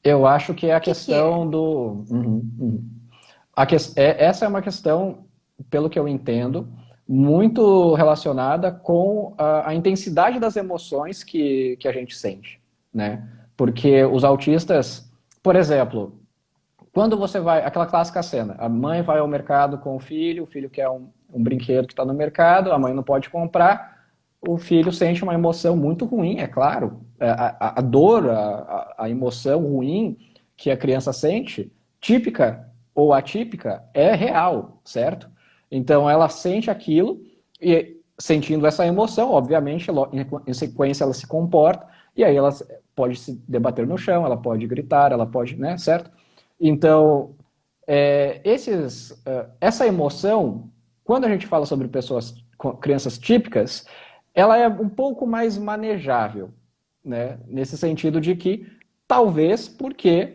[SPEAKER 2] Eu acho que é a
[SPEAKER 1] O que que é?
[SPEAKER 2] questão do. Uhum, uhum. Essa é uma questão, pelo que eu entendo, muito relacionada com a intensidade das emoções que a gente sente, né? Porque os autistas, por exemplo, quando você vai, aquela clássica cena, a mãe vai ao mercado com o filho quer um brinquedo que está no mercado, a mãe não pode comprar, o filho sente uma emoção muito ruim, é claro. A dor, a emoção ruim que a criança sente, típica ou atípica, é real, certo? Então ela sente aquilo e sentindo essa emoção, obviamente, em sequência ela se comporta e aí ela pode se debater no chão, ela pode gritar, ela pode, né, certo? Então, essa emoção, quando a gente fala sobre crianças típicas, ela é um pouco mais manejável, né? Nesse sentido de que, talvez porque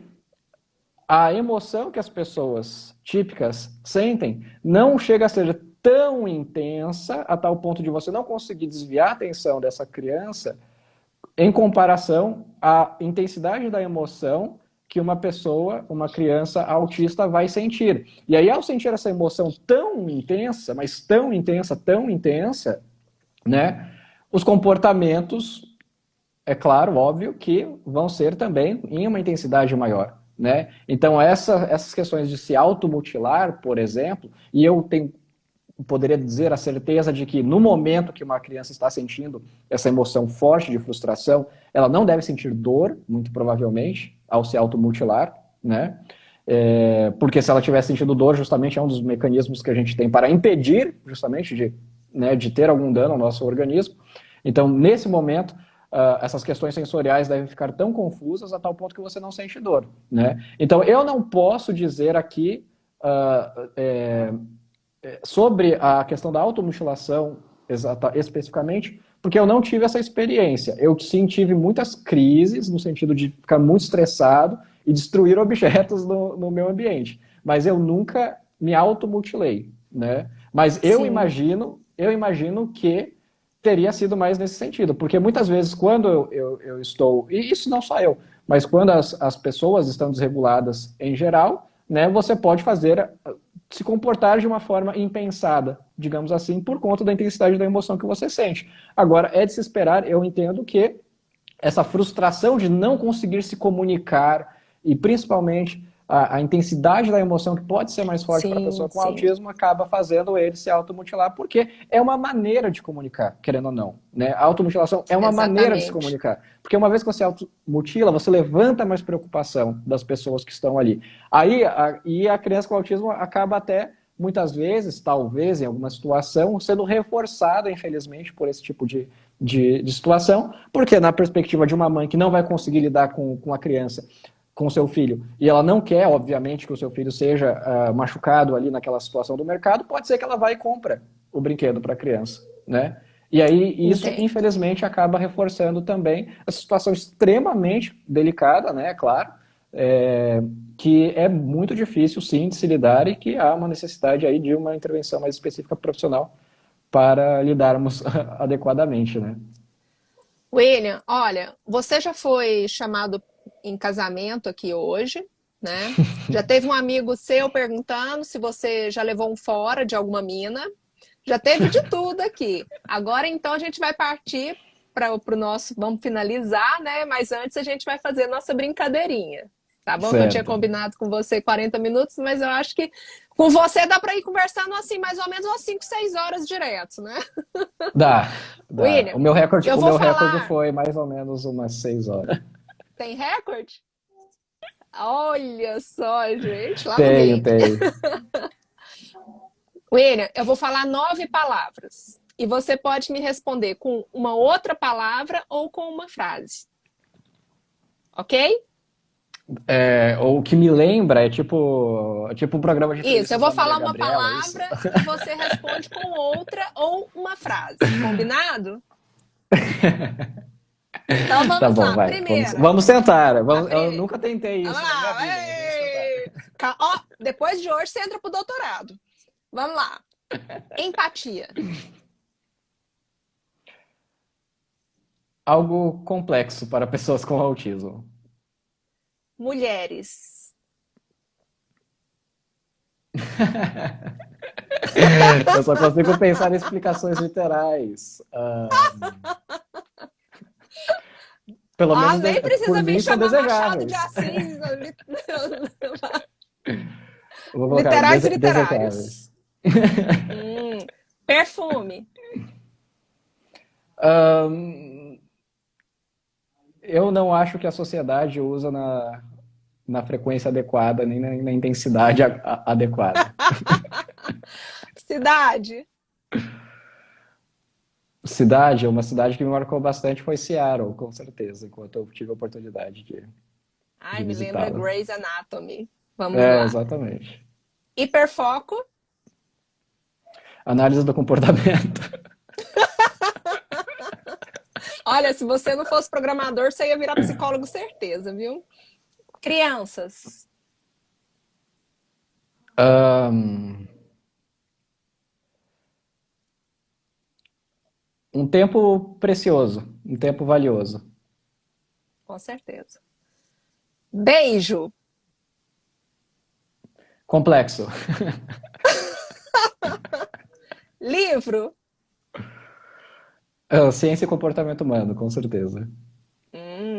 [SPEAKER 2] a emoção que as pessoas típicas sentem não chega a ser tão intensa a tal ponto de você não conseguir desviar a atenção dessa criança em comparação à intensidade da emoção que uma pessoa, uma criança autista vai sentir. E aí, ao sentir essa emoção tão intensa, mas tão intensa, né, os comportamentos, é claro, óbvio, que vão ser também em uma intensidade maior. Né? Então, essas questões de se automutilar, por exemplo, e poderia dizer a certeza de que no momento que uma criança está sentindo essa emoção forte de frustração, ela não deve sentir dor, muito provavelmente, ao se automutilar, né? Porque se ela estiver sentindo dor, justamente é um dos mecanismos que a gente tem para impedir, justamente, de ter algum dano ao nosso organismo. Então, nesse momento, essas questões sensoriais devem ficar tão confusas a tal ponto que você não sente dor, né? Então, eu não posso dizer aqui sobre a questão da automutilação especificamente, porque eu não tive essa experiência. Eu sim tive muitas crises, no sentido de ficar muito estressado e destruir objetos no meu ambiente. Mas eu nunca me automutilei, né? Mas
[SPEAKER 1] Sim,
[SPEAKER 2] eu imagino que teria sido mais nesse sentido, porque muitas vezes quando eu estou, e isso não só eu, mas quando as pessoas estão desreguladas em geral, né, você pode se comportar de uma forma impensada, digamos assim, por conta da intensidade da emoção que você sente. Agora, é de se esperar, eu entendo que essa frustração de não conseguir se comunicar e principalmente a intensidade da emoção que pode ser mais forte para a pessoa
[SPEAKER 1] sim,
[SPEAKER 2] com
[SPEAKER 1] sim.
[SPEAKER 2] autismo acaba fazendo ele se automutilar, porque é uma maneira de comunicar, querendo ou não. Né? A automutilação é uma maneira de se
[SPEAKER 1] Exatamente.
[SPEAKER 2] comunicar. Porque uma vez que você automutila, você levanta mais preocupação das pessoas que estão ali. E a criança com autismo acaba até, muitas vezes, talvez, em alguma situação, sendo reforçada, infelizmente, por esse tipo de situação, porque na perspectiva de uma mãe que não vai conseguir lidar com a criança, com o seu filho, e ela não quer, obviamente, que o seu filho seja machucado ali naquela situação do mercado, pode ser que ela vá e compra o brinquedo para a criança, né? E aí isso,
[SPEAKER 1] Entendo.
[SPEAKER 2] infelizmente, acaba reforçando também essa situação extremamente delicada, né, claro, que é muito difícil, sim, de se lidar e que há uma necessidade aí de uma intervenção mais específica profissional para lidarmos adequadamente, né?
[SPEAKER 1] William, olha, você já foi chamado em casamento aqui hoje, né? Já teve um amigo seu perguntando se você já levou um fora de alguma mina. Já teve de tudo aqui. Agora, então, a gente vai partir para o nosso. Vamos finalizar, né? Mas antes a gente vai fazer nossa brincadeirinha. Tá bom? Que eu tinha
[SPEAKER 2] Certo.
[SPEAKER 1] combinado com você 40 minutos, mas eu acho que com você dá para ir conversando assim, mais ou menos umas 5, 6 horas direto, né?
[SPEAKER 2] Dá, dá.
[SPEAKER 1] William,
[SPEAKER 2] O meu recorde,
[SPEAKER 1] eu
[SPEAKER 2] o
[SPEAKER 1] vou
[SPEAKER 2] meu recorde
[SPEAKER 1] falar.
[SPEAKER 2] foi mais ou menos umas 6 horas.
[SPEAKER 1] Tem recorde? Olha só, gente, lá no
[SPEAKER 2] Tenho,
[SPEAKER 1] game.
[SPEAKER 2] tenho.
[SPEAKER 1] William, eu vou falar 9 palavras. E você pode me responder com uma outra palavra ou com uma frase. Ok?
[SPEAKER 2] O que me lembra é tipo um programa de
[SPEAKER 1] Isso, eu
[SPEAKER 2] entrevistas
[SPEAKER 1] vou
[SPEAKER 2] da Maria
[SPEAKER 1] falar uma
[SPEAKER 2] Gabriela, é isso?
[SPEAKER 1] palavra e você responde com outra ou uma frase. Combinado? Então
[SPEAKER 2] Tá
[SPEAKER 1] vamos
[SPEAKER 2] bom,
[SPEAKER 1] lá.
[SPEAKER 2] vai. Vamos,
[SPEAKER 1] Primeira.
[SPEAKER 2] vamos tentar.
[SPEAKER 1] A
[SPEAKER 2] Eu
[SPEAKER 1] pri...
[SPEAKER 2] nunca tentei
[SPEAKER 1] Vamos
[SPEAKER 2] isso na minha
[SPEAKER 1] lá.
[SPEAKER 2] vida, mas vamos tentar.
[SPEAKER 1] Ó, depois de hoje você entra pro doutorado. Vamos lá. Empatia.
[SPEAKER 2] Algo complexo para pessoas com autismo.
[SPEAKER 1] Mulheres.
[SPEAKER 2] Eu só consigo pensar em explicações literais. Pelo
[SPEAKER 1] Ah,
[SPEAKER 2] menos
[SPEAKER 1] nem
[SPEAKER 2] por
[SPEAKER 1] precisa vir
[SPEAKER 2] mim são
[SPEAKER 1] chamar Machado de
[SPEAKER 2] desejáveis.
[SPEAKER 1] Assis.
[SPEAKER 2] Eu vou colocar
[SPEAKER 1] Literais e
[SPEAKER 2] desejáveis.
[SPEAKER 1] literários. Perfume.
[SPEAKER 2] Ahn, eu não acho que a sociedade usa na frequência adequada, nem na intensidade adequada.
[SPEAKER 1] Cidade.
[SPEAKER 2] Uma cidade que me marcou bastante foi Seattle, com certeza, enquanto eu tive a oportunidade de
[SPEAKER 1] Ai, me lembra
[SPEAKER 2] visitá-la.
[SPEAKER 1] Grey's Anatomy. Vamos lá.
[SPEAKER 2] Exatamente.
[SPEAKER 1] Hiperfoco.
[SPEAKER 2] Análise do comportamento.
[SPEAKER 1] Olha, se você não fosse programador, você ia virar psicólogo, certeza, viu? Crianças.
[SPEAKER 2] Ahn, um tempo precioso, um tempo valioso.
[SPEAKER 1] Com certeza. Beijo.
[SPEAKER 2] Complexo.
[SPEAKER 1] Livro.
[SPEAKER 2] Ciência e comportamento humano, com certeza.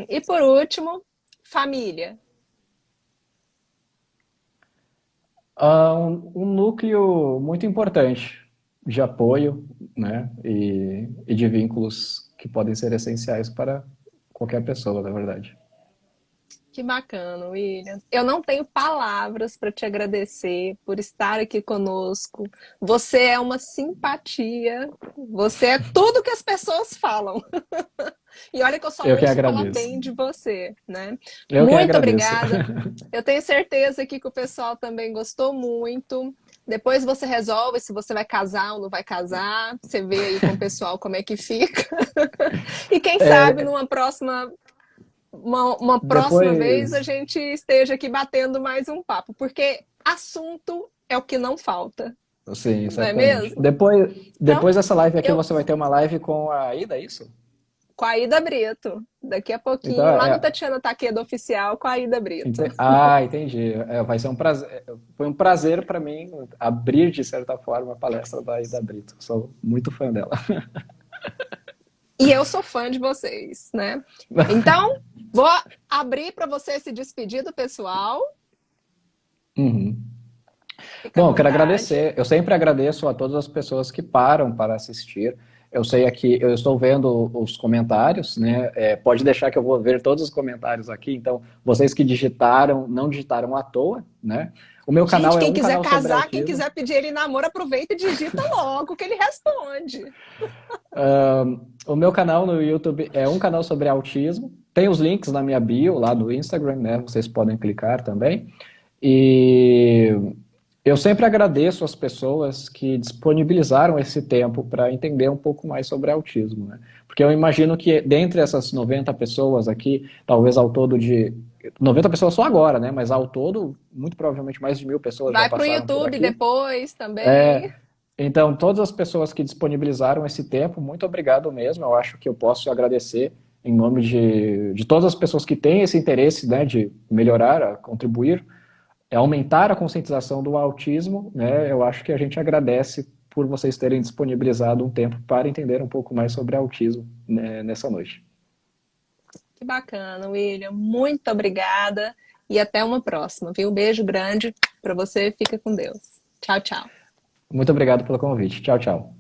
[SPEAKER 1] E por último, família.
[SPEAKER 2] Um núcleo muito importante de apoio, né, e de vínculos que podem ser essenciais para qualquer pessoa, na verdade.
[SPEAKER 1] Que bacana, William. Eu não tenho palavras para te agradecer por estar aqui conosco. Você é uma simpatia. Você é tudo que as pessoas falam. E olha que eu só
[SPEAKER 2] Eu que
[SPEAKER 1] ouço falar
[SPEAKER 2] agradeço.
[SPEAKER 1] bem de você, né?
[SPEAKER 2] Eu que
[SPEAKER 1] Muito
[SPEAKER 2] agradeço.
[SPEAKER 1] obrigada. Eu tenho certeza aqui que o pessoal também gostou muito. Depois você resolve se você vai casar ou não vai casar. Você vê aí com o pessoal como é que fica. E quem sabe numa próxima vez a
[SPEAKER 2] Depois,
[SPEAKER 1] gente esteja aqui batendo mais um papo, porque assunto é o que não falta,
[SPEAKER 2] sim,
[SPEAKER 1] não é
[SPEAKER 2] certamente.
[SPEAKER 1] mesmo? Então,
[SPEAKER 2] Depois dessa live aqui,
[SPEAKER 1] eu
[SPEAKER 2] você vai ter uma live com a Ida, é isso?
[SPEAKER 1] com a Ida Brito, daqui a
[SPEAKER 2] Então,
[SPEAKER 1] pouquinho, lá no Tatiana Taqueda Oficial com a Ida Brito.
[SPEAKER 2] entendi. Vai ser um prazer. Foi um prazer para mim abrir, de certa forma, a palestra da Ida Brito. Sou muito fã dela.
[SPEAKER 1] E eu sou fã de vocês, né? Então, vou abrir para você se despedir do pessoal.
[SPEAKER 2] Uhum.
[SPEAKER 1] Fica à
[SPEAKER 2] Bom, quero
[SPEAKER 1] vontade.
[SPEAKER 2] agradecer. Eu sempre agradeço a todas as pessoas que param para assistir. Eu sei aqui, eu estou vendo os comentários, né? Pode deixar que eu vou ver todos os comentários aqui. Então, vocês que digitaram, não digitaram à toa, né? O meu
[SPEAKER 1] Gente,
[SPEAKER 2] canal é
[SPEAKER 1] quem
[SPEAKER 2] um
[SPEAKER 1] quiser
[SPEAKER 2] canal sobre
[SPEAKER 1] casar, quem
[SPEAKER 2] autismo.
[SPEAKER 1] quiser pedir ele em namoro, aproveita e digita logo que ele responde.
[SPEAKER 2] O meu canal no YouTube é um canal sobre autismo. Tem os links na minha bio lá do Instagram, né? Vocês podem clicar também. E eu sempre agradeço as pessoas que disponibilizaram esse tempo para entender um pouco mais sobre autismo, né? Porque eu imagino que dentre essas 90 pessoas aqui, talvez ao todo de 90 pessoas só agora, né? Mas ao todo, muito provavelmente mais de 1000 pessoas já
[SPEAKER 1] Vai para o
[SPEAKER 2] passaram por
[SPEAKER 1] YouTube
[SPEAKER 2] aqui.
[SPEAKER 1] depois também.
[SPEAKER 2] Então, todas as pessoas que disponibilizaram esse tempo, muito obrigado mesmo. Eu acho que eu posso agradecer em nome de todas as pessoas que têm esse interesse, né, de melhorar, a contribuir, aumentar a conscientização do autismo, né? Eu acho que a gente agradece por vocês terem disponibilizado um tempo para entender um pouco mais sobre autismo, né, nessa noite.
[SPEAKER 1] Que bacana, William. Muito obrigada e até uma próxima, viu? Um beijo grande para você. Fica com Deus. Tchau, tchau.
[SPEAKER 2] Muito obrigado pelo convite. Tchau, tchau.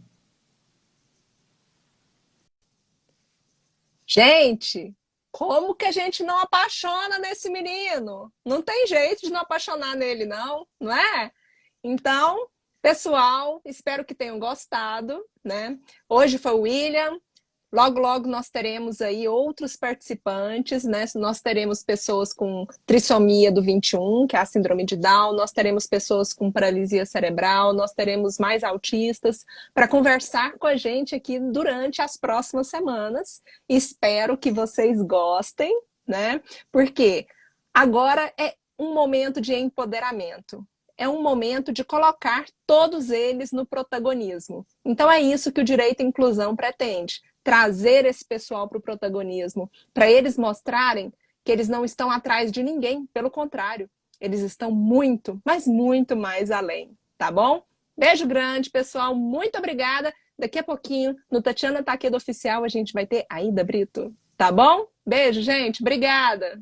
[SPEAKER 1] Gente, como que a gente não apaixona nesse menino? Não tem jeito de não apaixonar nele, não, não é? Então, pessoal, espero que tenham gostado, né? Hoje foi o William. Logo, logo nós teremos aí outros participantes, né? Nós teremos pessoas com trissomia do 21, que é a síndrome de Down, nós teremos pessoas com paralisia cerebral, nós teremos mais autistas para conversar com a gente aqui durante as próximas semanas. Espero que vocês gostem, né? Porque agora é um momento de empoderamento. É um momento de colocar todos eles no protagonismo. Então é isso que o Direito à Inclusão pretende, trazer esse pessoal para o protagonismo, para eles mostrarem que eles não estão atrás de ninguém, pelo contrário, eles estão muito, mas muito mais além, tá bom? Beijo grande, pessoal, muito obrigada. Daqui a pouquinho, no Tatiana Taqueda Oficial, a gente vai ter Aida Brito, tá bom? Beijo, gente, obrigada!